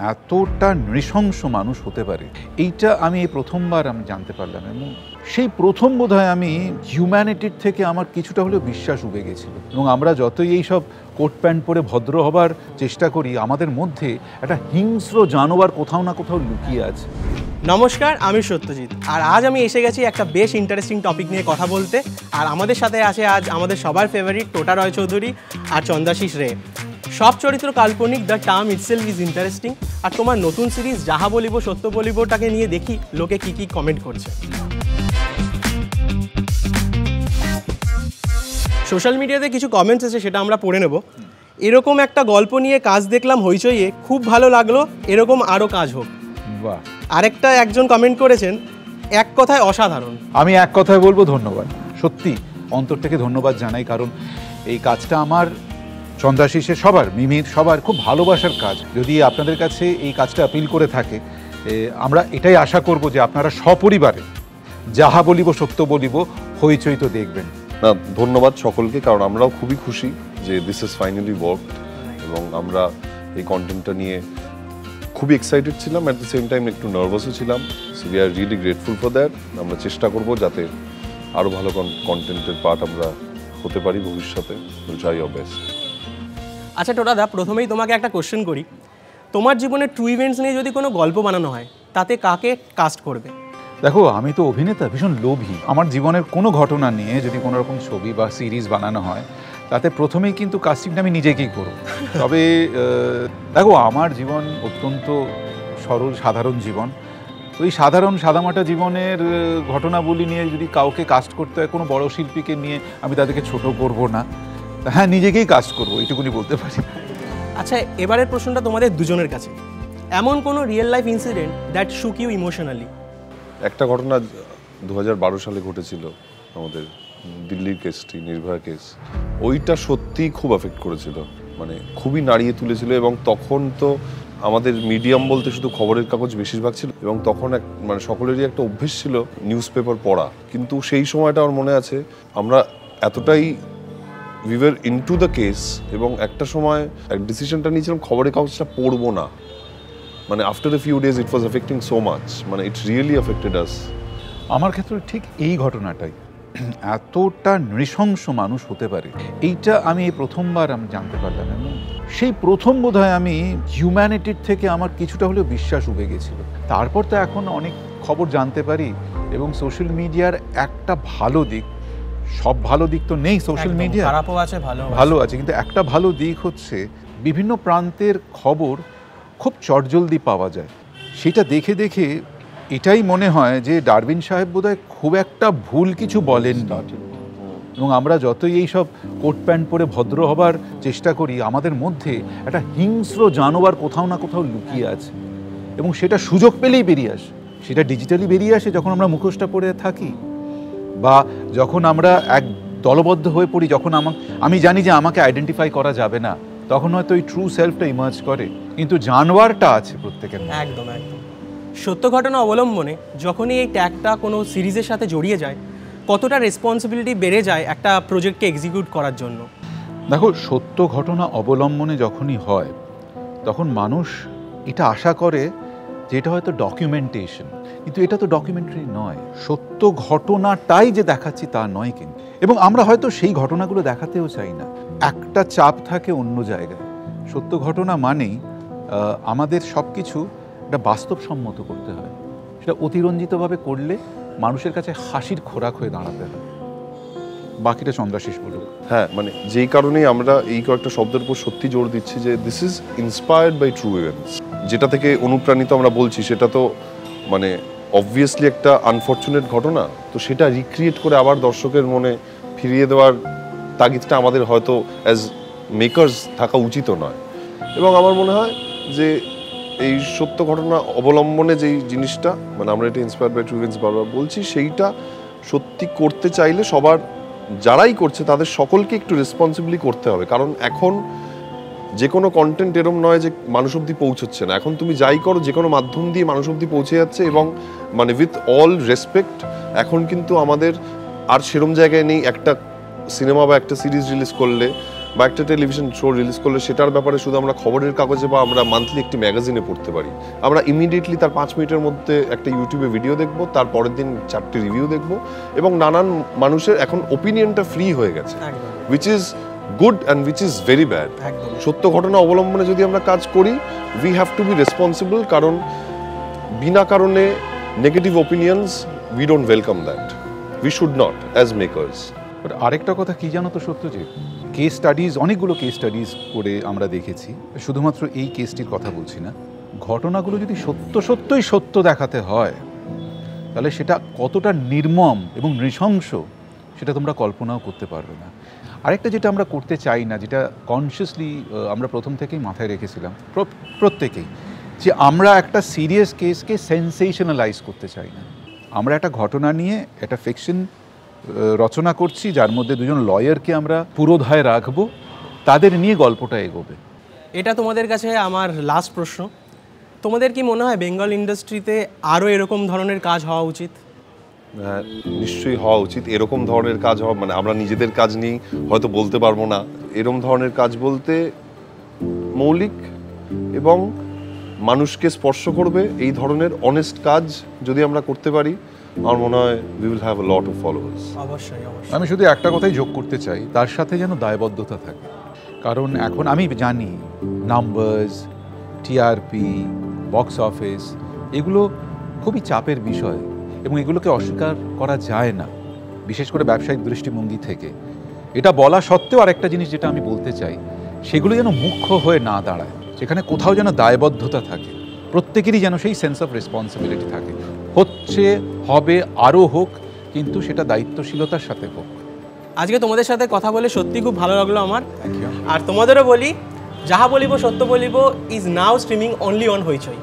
এতটা নৃশংস মানুষ হতে পারে এইটা আমি এই প্রথমবার আমি জানতে পারলাম। এবং সেই প্রথম বোধহয় আমি হিউম্যানিটির থেকে আমার কিছুটা হলেও বিশ্বাস উবে গেছিল। এবং আমরা যতই এই সব কোট প্যান্ট পরে ভদ্র হবার চেষ্টা করি, আমাদের মধ্যে একটা হিংস্র জানোয়ার কোথাও না কোথাও লুকিয়ে আছে। নমস্কার, আমি সত্যজিৎ, আর আজ আমি এসে গেছি একটা বেশ ইন্টারেস্টিং টপিক নিয়ে কথা বলতে। আর আমাদের সাথে আছে আজ আমাদের সবার ফেভারিট টোটা রয় চৌধুরী আর চন্দ্রাশিস রে। সব চরিত্র কাল্পনিক, the term itself is interesting. আর তোমার নতুন সিরিজ যাহা বলিব সত্য বলিবটাকে নিয়ে দেখি লোকে কি কি কমেন্ট করছে। সোশ্যাল মিডিয়াতে কিছু কমেন্টস এসে সেটা আমরা পড়ে নেব। এরকম একটা গল্প নিয়ে কাজ দেখলাম হইচইয়ে, খুব ভালো লাগলো, এরকম আরও কাজ হোক। বাহ। আরেকটা একজন কমেন্ট করেছেন, এক কথায় অসাধারণ। আমি এক কথায় বলবো ধন্যবাদ, সত্যি অন্তর থেকে ধন্যবাদ জানাই। কারণ এই কাজটা আমার, চন্দ্রাশিসের সবার, মিমির সবার খুব ভালোবাসার কাজ। যদি আপনাদের কাছে এই কাজটা আপিল করে থাকে, আমরা এটাই আশা করব যে আপনারা সপরিবারে যাহা বলিব সত্য বলিব হইচই তো দেখবেন। না, ধন্যবাদ সকলকে, কারণ আমরাও খুবই খুশি যে দিস ইজ ফাইনালি ওয়ার্কড। এবং আমরা এই কন্টেন্টটা নিয়ে খুবই এক্সাইটেড ছিলাম, অ্যাট দ্য সেম টাইম একটু নার্ভাসও ছিলাম। So we are really grateful for that. আমরা চেষ্টা করব যাতে আরও ভালো কন্টেন্টের পার্ট আমরা হতে পারি ভবিষ্যতে। Will try our best. আচ্ছা টোটাদা, প্রথমেই তোমাকে একটা কোশ্চেন করি। তোমার জীবনের ট্রু ইভেন্টস নিয়ে যদি কোনো গল্প বানানো হয়, তাতে কাকে কাস্ট করবে? দেখো, আমি তো অভিনেতা, ভীষণ লোভী। আমার জীবনের কোনো ঘটনা নিয়ে যদি কোনো রকম ছবি বা সিরিজ বানানো হয়, তাতে প্রথমেই কিন্তু কাস্টিংটা আমি নিজেকেই করব। তবে দেখো, আমার জীবন অত্যন্ত সরল সাধারণ জীবন। তো এই সাধারণ সাদামাটা জীবনের ঘটনাবলী নিয়ে যদি কাউকে কাস্ট করতে হয়, কোনো বড় শিল্পীকে নিয়ে, আমি তাদেরকে ছোট করব না। হ্যাঁ, নিজেকেই কাস্ট করবো, এইটুকুনি বলতে পারি। আচ্ছা, এবারের প্রশ্নটা তোমাদের দুজনের কাছে। এমন কোনো রিয়েল লাইফ ইনসিডেন্ট দ্যাট শুক ইউ ইমোশনালি? একটা ঘটনা 2012 সালে ঘটেছিল, আমাদের দিল্লির কেসটি, নির্ভয়া কেস। ওইটা সত্যিই খুব এফেক্ট করেছিল, মানে খুবই নাড়িয়ে তুলেছিল। এবং তখন তো আমাদের মিডিয়াম বলতে শুধু খবরের কাগজ বেশিরভাগ ছিল, এবং তখন মানে সকলেরই একটা অভ্যেস ছিল নিউজ পেপার পড়া। কিন্তু সেই সময়টা আমার মনে আছে, আমরা এতটাই we were into the case, এবং একটা সময় এক ডিসিশনটা নিয়েছিলাম খবরের কাগজটা পড়বো না। মানে after a few days it was affecting so much, মানে ইট রিয়েলি এফেক্টেড আস। আমার ক্ষেত্রে ঠিক এই ঘটনাটাই, এতটা নৃশংস মানুষ হতে পারে এইটা আমি এই প্রথমবার আমি জানতে পারলাম। এবং সেই প্রথম বোধহয় আমি হিউম্যানিটির থেকে আমার কিছুটা হলেও বিশ্বাস উবে গেছিল। তারপর তো এখন অনেক খবর জানতে পারি। এবং সোশ্যাল মিডিয়ার একটা ভালো দিক, সব ভালো দিক তো নেই সোশ্যাল মিডিয়া, খারাপও আছে, ভালো আছে, কিন্তু একটা ভালো দিক হচ্ছে বিভিন্ন প্রান্তের খবর খুব চটজলদি পাওয়া যায়। সেটা দেখে দেখে এটাই মনে হয় যে ডারউইন সাহেব বোধহয় খুব একটা ভুল কিছু বলেন না। এবং আমরা যতই এই সব কোট প্যান্ট পরে ভদ্র হবার চেষ্টা করি, আমাদের মধ্যে একটা হিংস্র জানোয়ার কোথাও না কোথাও লুকিয়ে আছে। এবং সেটা সুযোগ পেলেই বেরিয়ে আসে। সেটা ডিজিটালি বেরিয়ে আসে যখন আমরা মুখোশটা পরে থাকি, বা যখন আমরা এক দলবদ্ধ হয়ে পড়ি, যখন আমি জানি যে আমাকে আইডেন্টিফাই করা যাবে না, তখন হয়তো ওই ট্রু সেলফটা ইমার্জ করে। কিন্তু জানোয়ারটা আছে প্রত্যেকের মধ্যে। একদম একদম। সত্য ঘটনা অবলম্বনে যখনই এই ট্যাগটা কোনো সিরিজের সাথে জড়িয়ে যায়, কতটা রেসপন্সিবিলিটি বেড়ে যায় একটা প্রজেক্টকে এক্সিকিউট করার জন্য? দেখো, সত্য ঘটনা অবলম্বনে যখনই হয়, তখন মানুষ এটা আশা করে যে এটা হয়তো ডকুমেন্টেশন, কিন্তু এটা তো ডকুমেন্টারি নয়। সত্য ঘটনাটাই যে দেখাচ্ছি তা নয় কিন্তু। এবং আমরা হয়তো সেই ঘটনাগুলো দেখাতেও চাই না, একটা চাপ থাকে অন্য জায়গায়। সত্য ঘটনা মানেই আমাদের সব কিছু একটা বাস্তবসম্মত করতে হয়। সেটা অতিরঞ্জিতভাবে করলে মানুষের কাছে হাসির খোরাক হয়ে দাঁড়াতে হয়। বাকিটা চন্দ্রাশিস বলুক। হ্যাঁ, মানে যেই কারণেই আমরা এই কয়েকটা শব্দের উপর সত্যি জোর দিচ্ছি যে this is inspired by true events. যেটা থেকে অনুপ্রাণিত আমরা বলছি, সেটা তো মানে অবভিয়াসলি একটা আনফর্চুনেট ঘটনা। তো সেটা রিক্রিয়েট করে আবার দর্শকের মনে ফিরিয়ে দেওয়ার তাগিদটা আমাদের হয়তো অ্যাজ মেকার্স থাকা উচিত নয়। এবং আমার মনে হয় যে এই সত্য ঘটনা অবলম্বনে যেই জিনিসটা, মানে আমরা এটা ইন্সপায়ার্ড বাই ট্রু ইভেন্টস বারবার বলছি, সেইটা সত্যি করতে চাইলে সবার, যারাই করছে তাদের সকলকে একটু রেসপন্সিবলি করতে হবে। কারণ এখন যে কোনো কন্টেন্ট এরম নয় যে মানুষ অব্দি পৌঁছচ্ছে না। এখন তুমি যাই করো, যে কোনো মাধ্যম দিয়ে মানুষ অব্দি পৌঁছে যাচ্ছে। এবং মানে উইথ অল রেসপেক্ট, এখন কিন্তু আমাদের আর সেরম জায়গায় নেই একটা সিনেমা বা একটা সিরিজ রিলিজ করলে বা একটা টেলিভিশন শো রিলিজ করলে সেটার ব্যাপারে শুধু আমরা খবরের কাগজে বা আমরা মান্থলি একটি ম্যাগাজিনে পড়তে পারি। আমরা ইমিডিয়েটলি তার 5 মিনিটের মধ্যে একটা ইউটিউবে ভিডিও দেখবো, তার পরের দিন 4টে রিভিউ দেখবো, এবং নানান মানুষের এখন ওপিনিয়নটা ফ্রি হয়ে গেছে, which is good and which is very bad. সত্য ঘটনা অবলম্বনে যদি আমরা কাজ করি, we have to be responsible, কারণ বিনা কারণে negative opinions, we don't welcome that, we should not as makers. But আরেকটা কথা কি জানো তো সত্যজিৎ, কেস স্টাডিজ, অনেকগুলো কেস স্টাডিজ করে আমরা দেখেছি, শুধুমাত্র এই কেসটির কথা বলছি না, ঘটনাগুলো যদি সত্যই সত্য দেখাতে হয় তাহলে সেটা কতটা নির্মম এবং নৃশংস সেটা তোমরা কল্পনাও করতে পারবে না। আরেকটা যেটা আমরা করতে চাই না, যেটা কনসিয়াসলি আমরা প্রথম থেকেই মাথায় রেখেছিলাম প্রত্যেকেই, যে আমরা একটা সিরিয়াস কেসকে সেন্সেশনালাইজ করতে চাই না। আমরা একটা ঘটনা নিয়ে একটা ফিকশন রচনা করছি, যার মধ্যে দুজন লয়ারকে আমরা পুরোধায় রাখবো, তাদের নিয়ে গল্পটা এগোবে। এটা তোমাদের কাছে আমার লাস্ট প্রশ্ন, তোমাদের কি মনে হয় বেঙ্গল ইন্ডাস্ট্রিতে আরও এরকম ধরনের কাজ হওয়া উচিত? হ্যাঁ, নিশ্চয়ই হওয়া উচিত। এরকম ধরনের কাজ হওয়া, মানে আমরা নিজেদের কাজ নিয়ে হয়তো বলতে পারবো না, এরকম ধরনের কাজ বলতে মৌলিক এবং মানুষকে স্পর্শ করবে এই ধরনের অনেস্ট কাজ যদি আমরা করতে পারি, আমার মনে হয় we will have a lot of followers. অবশ্যই। আমি শুধু একটা কথাই যোগ করতে চাই, তার সাথে যেন দায়বদ্ধতা থাকে। কারণ এখন আমি জানি নাম্বারস, টিআরপি, বক্স অফিস, এগুলো খুবই চাপের বিষয় এবং এগুলোকে অস্বীকার করা যায় না, বিশেষ করে ব্যবসায়িক দৃষ্টিভঙ্গি থেকে। এটা বলা সত্ত্বেও আরেকটা জিনিস যেটা আমি বলতে চাই, সেগুলো যেন মুখ্য হয়ে না দাঁড়ায়, সেখানে কোথাও যেন দায়বদ্ধতা থাকে, প্রত্যেকেরই যেন সেই সেন্স অফ রেসপন্সিবিলিটি থাকে। হচ্ছে, হবে, আরও হোক, কিন্তু সেটা দায়িত্বশীলতার সাথে হোক। আজকে তোমাদের সাথে কথা বলে সত্যি খুব ভালো লাগলো আমার। আর তোমাদেরও বলি, যাহা বলিব সত্য বলিব is now streaming only on Hoichoi.